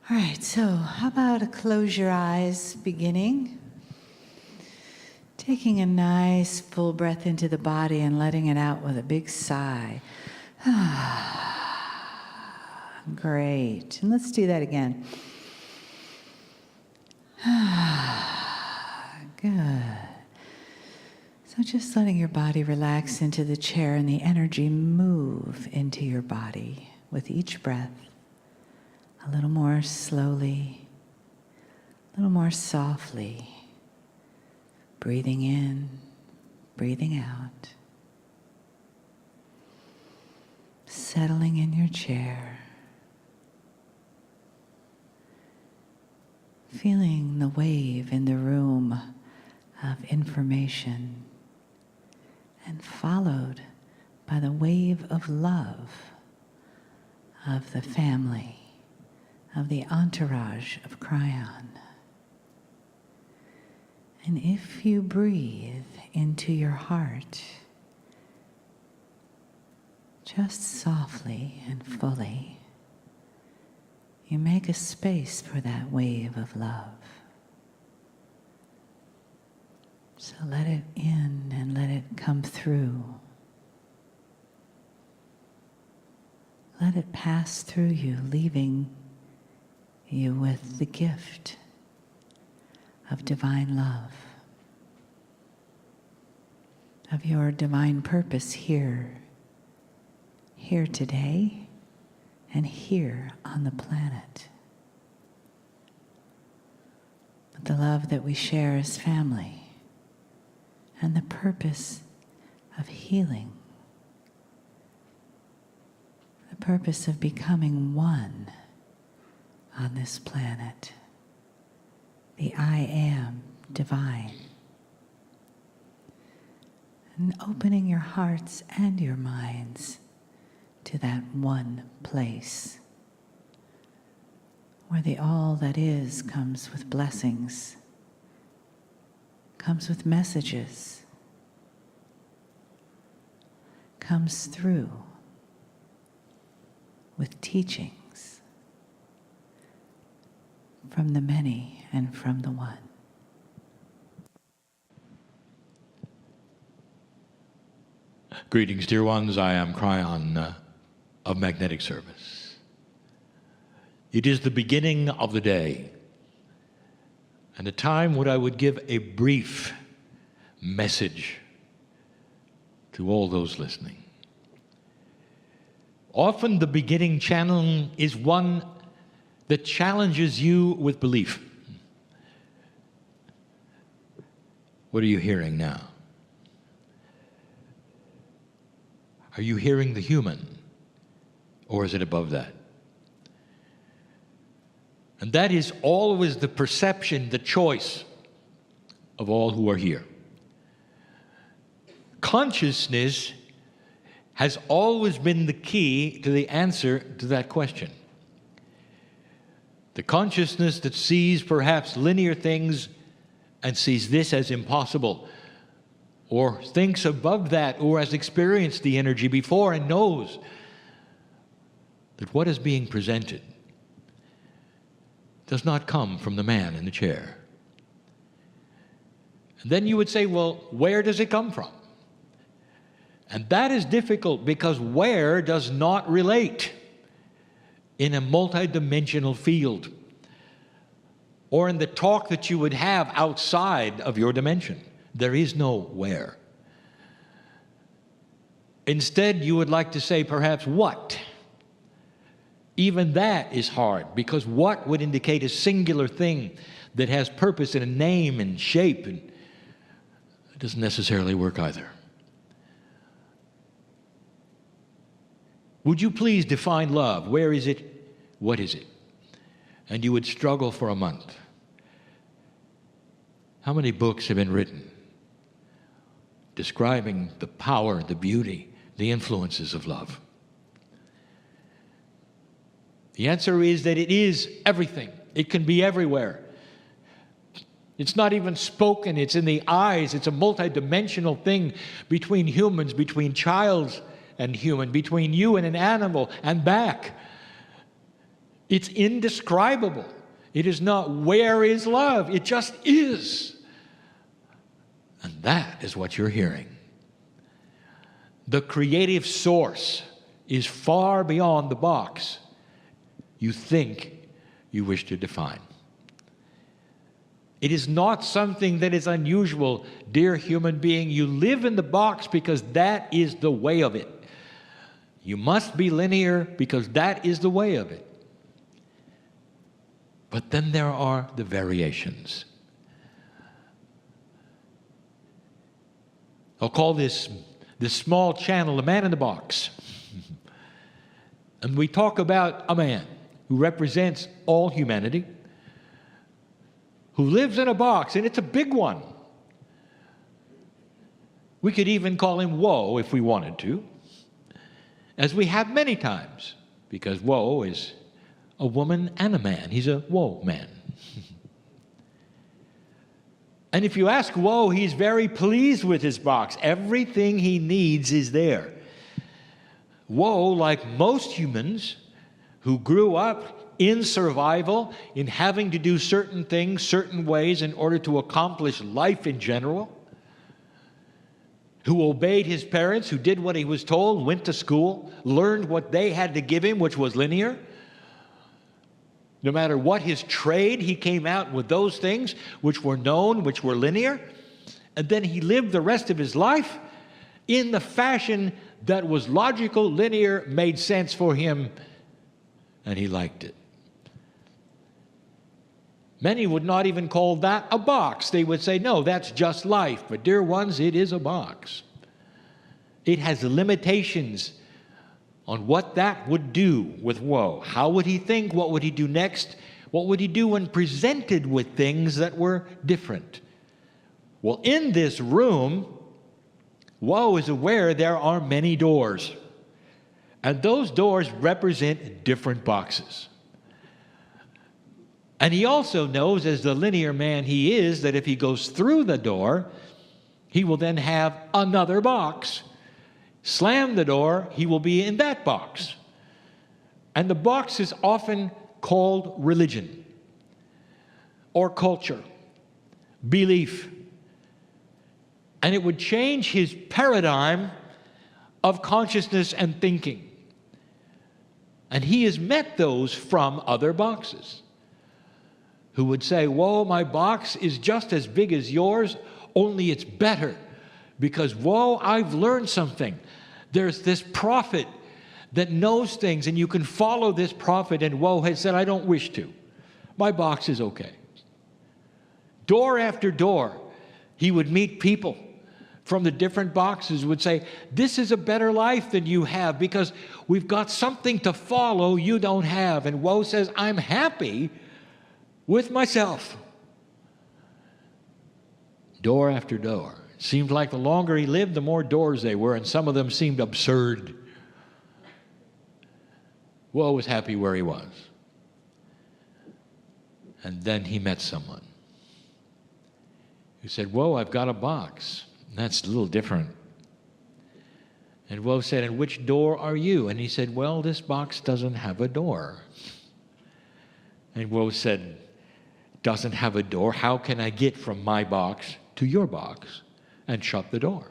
All right, so how about a close your eyes beginning? Taking a nice full breath into the body and letting it out with a big sigh. Great. And let's do that again. Good. So just letting your body relax into the chair and the energy move into your body with each breath. A little more slowly, a little more softly. Breathing in, breathing out. Settling in your chair. Feeling the wave in the room of information, and followed by the wave of love of the family, of the entourage of Kryon. And if you breathe into your heart, just softly and fully, you make a space for that wave of love. So let it in and let it come through. Let it pass through you, leaving you with the gift of divine love, of your divine purpose here today, and here on the planet. The love that we share as family, and the purpose of healing, the purpose of becoming one on this planet, the I am divine. And opening your hearts and your minds to that one place where the all that is comes with blessings, comes with messages, comes through with teachings from the many and from the one. Greetings, dear ones. I am Kryon of Magnetic Service. It is the beginning of the day, and a time when I would give a brief message to all those listening. Often the beginning channel is one that challenges you with belief. What are you hearing now? Are you hearing the human, or is it above that? And that is always the perception, the choice of all who are here. Consciousness has always been the key to the answer to that question. The consciousness that sees perhaps linear things and sees this as impossible, or thinks above that, or has experienced the energy before and knows that what is being presented does not come from the man in the chair. And then you would say, well, where does it come from? And that is difficult, because where does not relate in a multidimensional field, or in the talk that you would have outside of your dimension. There is no where. Instead, you would like to say perhaps what. Even that is hard, because what would indicate a singular thing that has purpose and a name and shape, and it doesn't necessarily work either. Would you please define love? Where is it? What is it? And you would struggle for a month. How many books have been written describing the power, the beauty, the influences of love? The answer is that it is everything. It can be everywhere. It's not even spoken, it's in the eyes. It's a multidimensional thing between humans, between child and human, between you and an animal, and back. It's indescribable. It is not where is love. It just is. And that is what you're hearing. The creative source is far beyond the box you think you wish to define. It is not something that is unusual, dear human being. You live in the box because that is the way of it. You must be linear because that is the way of it. But then there are the variations. I'll call this small channel the man in the box. And we talk about a man who represents all humanity, who lives in a box, and it's a big one. We could even call him Woe if we wanted to, as we have many times, because Woe is a woman and a man. He's a Woe man. And if you ask Woe, he's very pleased with his box. Everything he needs is there. Woe, like most humans who grew up in survival, in having to do certain things, certain ways in order to accomplish life in general, who obeyed his parents, who did what he was told, went to school, learned what they had to give him, which was linear. No matter what his trade, he came out with those things which were known, which were linear. And then he lived the rest of his life in the fashion that was logical, linear, made sense for him, and he liked it. Many would not even call that a box. They would say, no, that's just life. But dear ones, it is a box. It has limitations on what that would do with Woe. How would he think? What would he do next? What would he do when presented with things that were different? Well, in this room, Woe is aware there are many doors. And those doors represent different boxes. And he also knows, as the linear man he is, that if he goes through the door, he will then have another box. Slam the door, he will be in that box. And the box is often called religion, or culture, belief. And it would change his paradigm of consciousness and thinking. And he has met those from other boxes, who would say, whoa, my box is just as big as yours, only it's better. Because, whoa, I've learned something. There's this prophet that knows things, and you can follow this prophet, and whoa has said, I don't wish to. My box is okay. Door after door, he would meet people from the different boxes, would say, this is a better life than you have, because we've got something to follow you don't have. And woe says, I'm happy with myself. Door after door. It seemed like the longer he lived, the more doors they were, and some of them seemed absurd. Woe was happy where he was. And then he met someone who said, whoa, I've got a box. That's a little different. And Woe said, and which door are you? And he said, well, this box doesn't have a door. And Woe said, doesn't have a door, how can I get from my box to your box? And shut the door.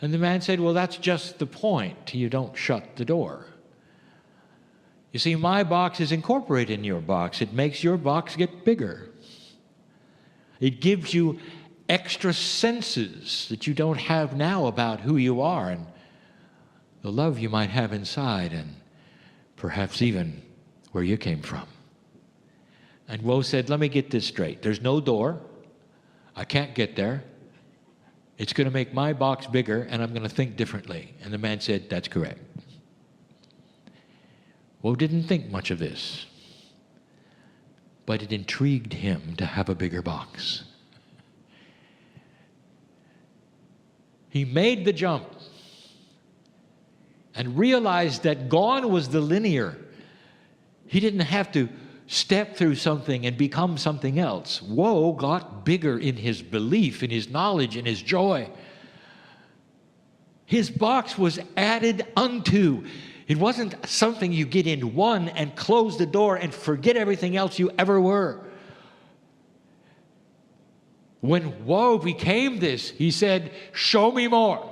And the man said, well, that's just the point. You don't shut the door. You see, my box is incorporated in your box. It makes your box get bigger. It gives you extra senses that you don't have now about who you are and the love you might have inside, and perhaps even where you came from. And Woe said, let me get this straight. There's no door. I can't get there. It's going to make my box bigger, and I'm going to think differently. And the man said, that's correct. Woe didn't think much of this, but it intrigued him to have a bigger box. He made the jump and realized that gone was the linear. He didn't have to step through something and become something else. Woe got bigger in his belief, in his knowledge, in his joy. His box was added unto. It wasn't something you get in one and close the door and forget everything else you ever were. When woe became this, he said, show me more.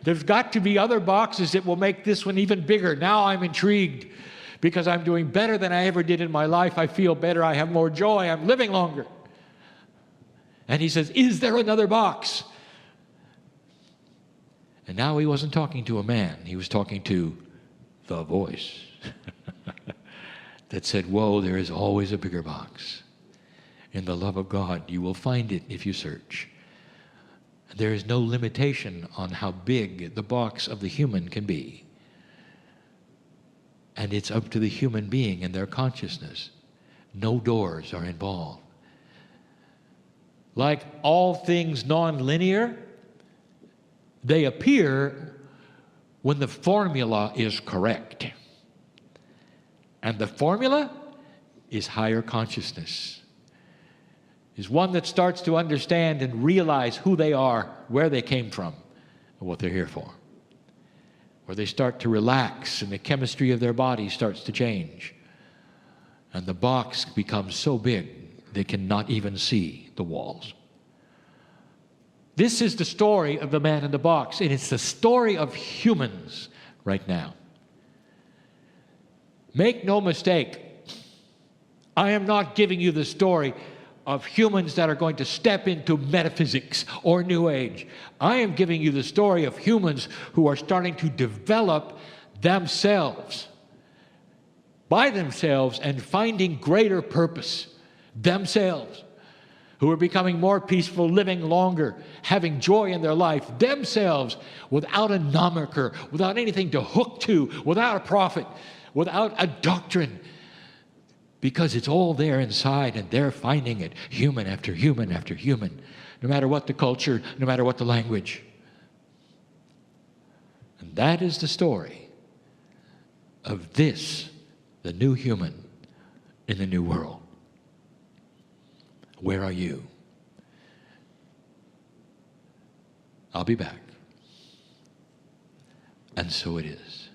There's got to be other boxes that will make this one even bigger. Now I'm intrigued because I'm doing better than I ever did in my life. I feel better. I have more joy. I'm living longer. And he says, is there another box? And now he wasn't talking to a man. He was talking to the voice that said, whoa, there is always a bigger box. In the love of God, you will find it if you search. There is no limitation on how big the box of the human can be. And it's up to the human being and their consciousness. No doors are involved. Like all things non-linear, they appear when the formula is correct. And the formula is higher consciousness. Is one that starts to understand and realize who they are, where they came from, and what they're here for. Where they start to relax and the chemistry of their body starts to change. And the box becomes so big they cannot even see the walls. This is the story of the man in the box, and it's the story of humans right now. Make no mistake, I am not giving you the story of humans that are going to step into metaphysics or New Age. I am giving you the story of humans who are starting to develop themselves, by themselves, and finding greater purpose themselves, who are becoming more peaceful, living longer, having joy in their life themselves, without a nomicker, without anything to hook to, without a prophet, without a doctrine. Because it's all there inside, and they're finding it, human after human after human, no matter what the culture, no matter what the language. And that is the story of this, the new human in the new world. Where are you? I'll be back. And so it is.